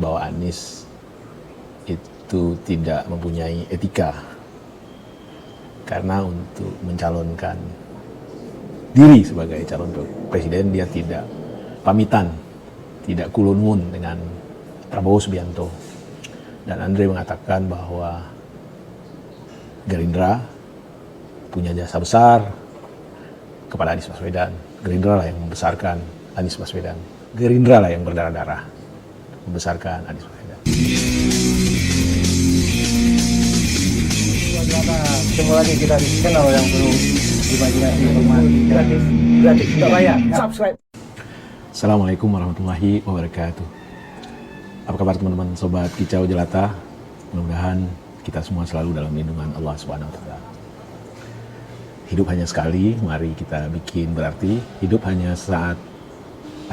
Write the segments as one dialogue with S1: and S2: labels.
S1: bahwa Anies itu tidak mempunyai etika karena untuk mencalonkan diri sebagai calon presiden dia tidak pamitan, tidak kulunmun dengan Prabowo Subianto. Dan Andre mengatakan bahwa Gerindra punya jasa besar kepada Anies Baswedan. Gerindra lah yang membesarkan Anies Baswedan. Gerindra lah yang berdarah-darah membesarkan Anies Baswedan.
S2: Ketemu lagi kita di channel yang belum Imajinasi Rumah gratis tidak bayar. Subscribe.
S1: Assalamualaikum warahmatullahi wabarakatuh. Apa kabar teman-teman sobat Kicau Jelata? Mudah-mudahan kita semua selalu dalam lindungan Allah Subhanahu wa taala. Hidup hanya sekali, mari kita bikin berarti. Hidup hanya saat,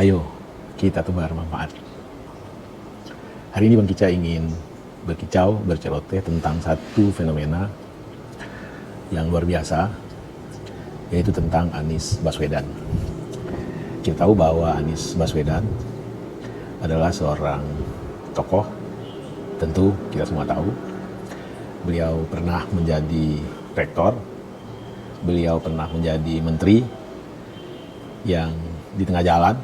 S1: ayo kita tebar manfaat. Hari ini Bang Kica ingin berkicau, berceloteh tentang satu fenomena yang luar biasa, yaitu tentang Anies Baswedan. Kita tahu bahwa Anies Baswedan adalah seorang tokoh, tentu kita semua tahu. Beliau pernah menjadi rektor, beliau pernah menjadi menteri yang di tengah jalan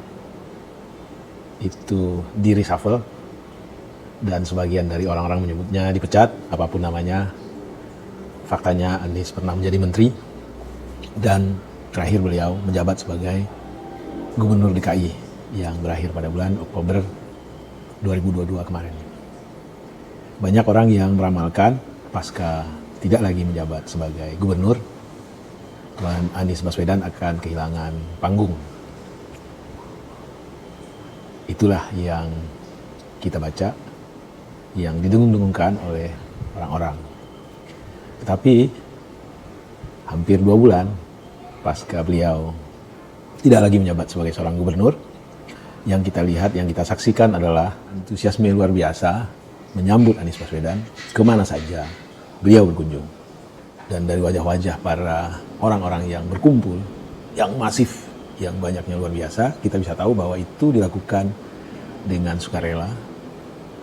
S1: itu di reshuffle dan sebagian dari orang-orang menyebutnya dipecat, apapun namanya. Faktanya Anies pernah menjadi menteri dan terakhir beliau menjabat sebagai gubernur DKI yang berakhir pada bulan Oktober 2022 kemarin. Banyak orang yang meramalkan pasca tidak lagi menjabat sebagai gubernur, Tuan Anies Baswedan akan kehilangan panggung. Itulah yang kita baca, yang didengung-dengungkan oleh orang-orang. Tetapi hampir 2 bulan pasca beliau tidak lagi menjabat sebagai seorang gubernur, yang kita lihat, yang kita saksikan adalah antusiasme luar biasa menyambut Anies Baswedan kemana saja beliau berkunjung. Dan dari wajah-wajah para orang-orang yang berkumpul, yang masif, yang banyaknya luar biasa, kita bisa tahu bahwa itu dilakukan dengan sukarela.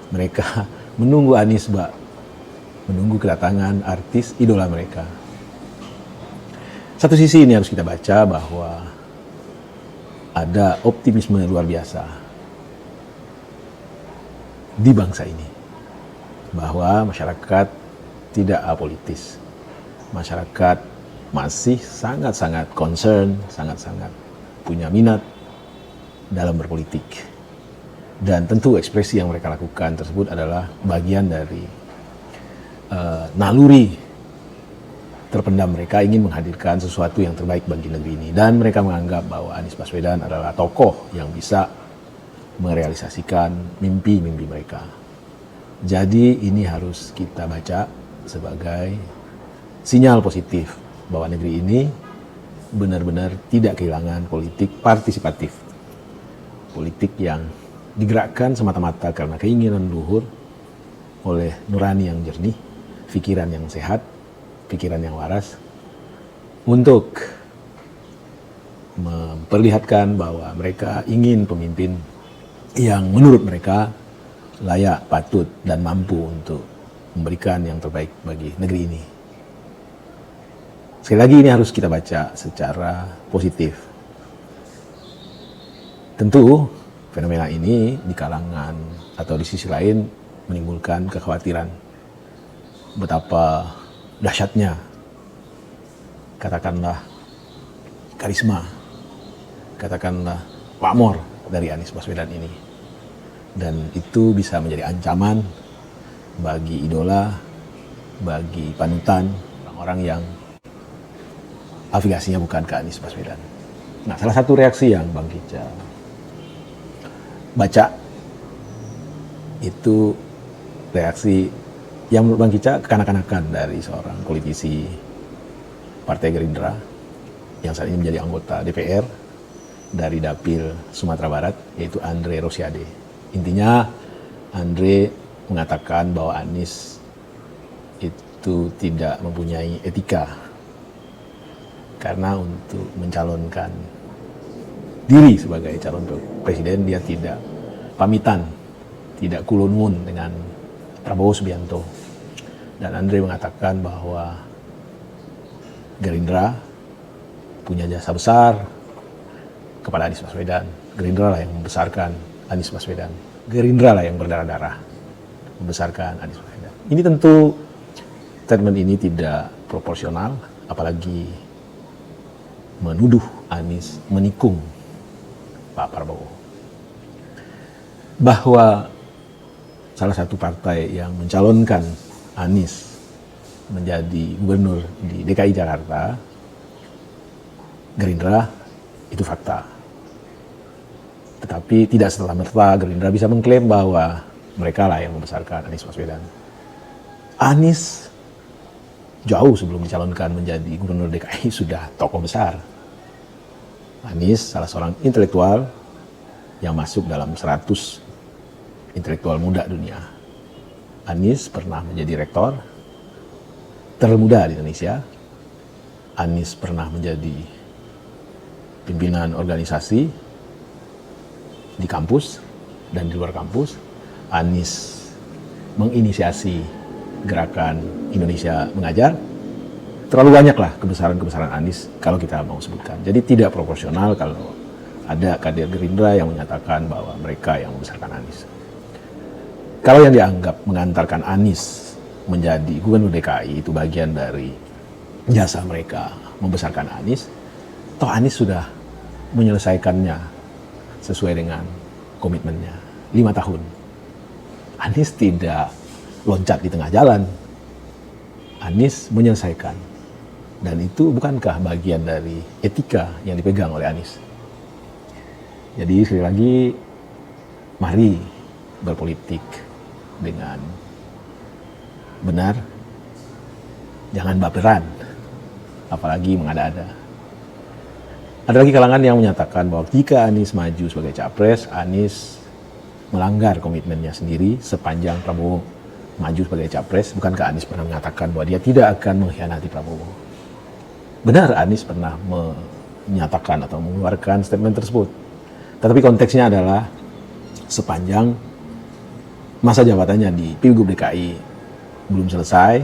S1: Mereka menunggu Anies, menunggu kedatangan artis idola mereka. Satu sisi ini harus kita baca bahwa ada optimisme luar biasa di bangsa ini, bahwa masyarakat tidak apolitis. Masyarakat masih sangat-sangat concern, sangat-sangat punya minat dalam berpolitik. Dan tentu ekspresi yang mereka lakukan tersebut adalah bagian dari naluri terpendam mereka ingin menghadirkan sesuatu yang terbaik bagi negeri ini. Dan mereka menganggap bahwa Anies Baswedan adalah tokoh yang bisa merealisasikan mimpi-mimpi mereka. Jadi ini harus kita baca sebagai sinyal positif bahwa negeri ini benar-benar tidak kehilangan politik partisipatif. Politik yang digerakkan semata-mata karena keinginan luhur oleh nurani yang jernih, pikiran yang sehat, pikiran yang waras, untuk memperlihatkan bahwa mereka ingin pemimpin yang menurut mereka layak, patut, dan mampu untuk memberikan yang terbaik bagi negeri ini. Sekali lagi ini harus kita baca secara positif. Tentu fenomena ini di kalangan atau di sisi lain menimbulkan kekhawatiran betapa dahsyatnya, katakanlah karisma, katakanlah pamor dari Anies Baswedan ini. Dan itu bisa menjadi ancaman bagi idola, bagi panutan orang-orang yang afiliasinya bukan ke Anies Baswedan. Nah, salah satu reaksi yang Bang Kica baca itu reaksi yang menurut Bang Kica kekanak-kanakan dari seorang politisi Partai Gerindra yang saat ini menjadi anggota DPR dari Dapil Sumatera Barat, yaitu Andre Rosiade. Intinya Andre mengatakan bahwa Anies itu tidak mempunyai etika karena untuk mencalonkan diri sebagai calon presiden dia tidak pamitan, tidak kulonun dengan Prabowo Subianto. Dan Andre mengatakan bahwa Gerindra punya jasa besar kepada Anies Baswedan. Gerindra lah yang membesarkan Anies Baswedan. Gerindra lah yang berdarah-darah membesarkan Anies Baswedan. Ini tentu statement ini tidak proporsional, apalagi menuduh Anies menikung Pak Prabowo. Bahwa salah satu partai yang mencalonkan Anies menjadi gubernur di DKI Jakarta, Gerindra, itu fakta. Tetapi tidak serta-merta Gerindra bisa mengklaim bahwa mereka lah yang membesarkan Anies Baswedan. Anies jauh sebelum dicalonkan menjadi gubernur DKI sudah tokoh besar. Anies salah seorang intelektual yang masuk dalam 100 intelektual muda dunia. Anies pernah menjadi rektor termuda di Indonesia. Anies pernah menjadi pimpinan organisasi di kampus dan di luar kampus. Anies menginisiasi gerakan Indonesia Mengajar. Terlalu banyaklah kebesaran-kebesaran Anies kalau kita mau sebutkan. Jadi tidak proporsional kalau ada kader Gerindra yang menyatakan bahwa mereka yang membesarkan Anies. Kalau yang dianggap mengantarkan Anies menjadi gubernur DKI itu bagian dari jasa mereka membesarkan Anies, toh Anies sudah menyelesaikannya sesuai dengan komitmennya 5 tahun. Anies tidak loncat di tengah jalan. Anies menyelesaikan. Dan itu bukankah bagian dari etika yang dipegang oleh Anies? Jadi sekali lagi, mari berpolitik dengan benar, jangan baperan, apalagi mengada-ada. Ada lagi kalangan yang menyatakan bahwa jika Anies maju sebagai capres, Anies melanggar komitmennya sendiri sepanjang Prabowo maju sebagai capres. Bukankah Anies pernah mengatakan bahwa dia tidak akan mengkhianati Prabowo? Benar, Anies pernah menyatakan atau mengeluarkan statement tersebut. Tetapi konteksnya adalah sepanjang masa jabatannya di Pilgub DKI belum selesai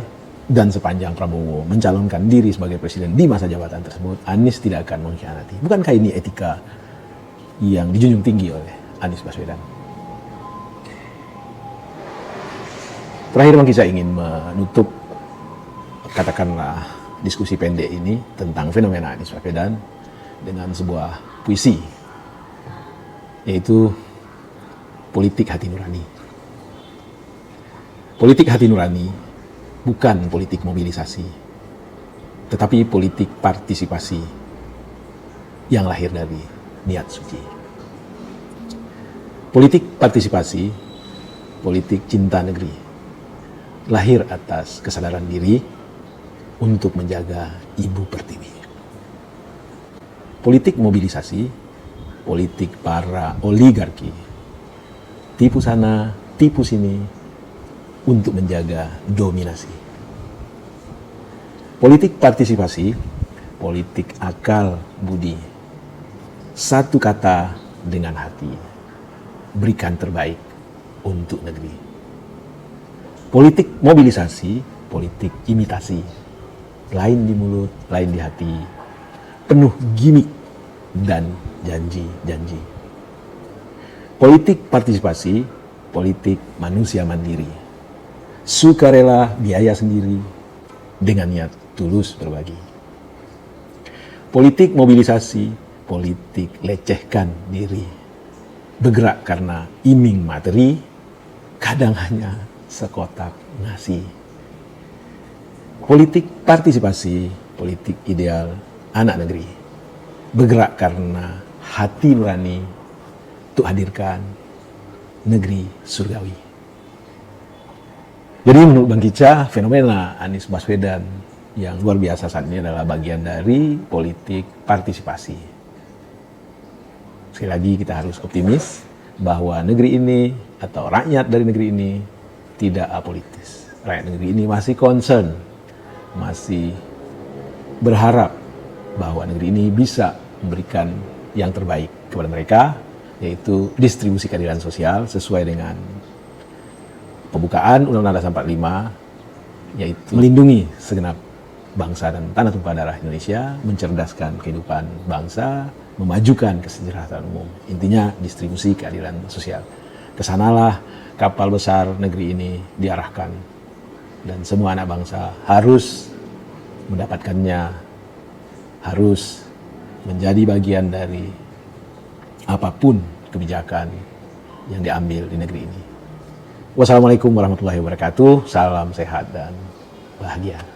S1: dan sepanjang Prabowo mencalonkan diri sebagai presiden di masa jabatan tersebut, Anies tidak akan mengkhianati. Bukankah ini etika yang dijunjung tinggi oleh Anies Baswedan? Terakhir, Bang Kica ingin menutup katakanlah diskusi pendek ini tentang fenomena Anies Baswedan dengan sebuah puisi, yaitu politik hati nurani. Politik hati nurani bukan politik mobilisasi, tetapi politik partisipasi yang lahir dari niat suci. Politik partisipasi, politik cinta negeri, lahir atas kesadaran diri untuk menjaga Ibu Pertiwi. Politik mobilisasi, politik para oligarki, tipu sana, tipu sini, untuk menjaga dominasi. Politik partisipasi, politik akal budi, satu kata dengan hati, berikan terbaik untuk negeri. Politik mobilisasi, politik imitasi, lain di mulut, lain di hati, penuh gimmick dan janji-janji. Politik partisipasi, politik manusia mandiri, sukarela biaya sendiri dengan niat tulus berbagi. Politik mobilisasi, politik lecehkan diri, bergerak karena iming materi, kadang hanya sekotak nasi. Politik partisipasi, politik ideal anak negeri, bergerak karena hati nurani untuk hadirkan negeri surgawi. Jadi menurut Bang Kica, fenomena Anies Baswedan yang luar biasa saat ini adalah bagian dari politik partisipasi. Sekali lagi kita harus optimis bahwa negeri ini atau rakyat dari negeri ini tidak apolitis. Rakyat negeri ini masih concern, masih berharap bahwa negeri ini bisa memberikan yang terbaik kepada mereka, yaitu distribusi keadilan sosial sesuai dengan pembukaan Undang-Undang Dasar 45, yaitu melindungi segenap bangsa dan tanah tumpah darah Indonesia, mencerdaskan kehidupan bangsa, memajukan kesejahteraan umum. Intinya distribusi keadilan sosial. Kesanalah kapal besar negeri ini diarahkan, dan semua anak bangsa harus mendapatkannya, harus menjadi bagian dari apapun kebijakan yang diambil di negeri ini. Wassalamualaikum warahmatullahi wabarakatuh. Salam sehat dan bahagia.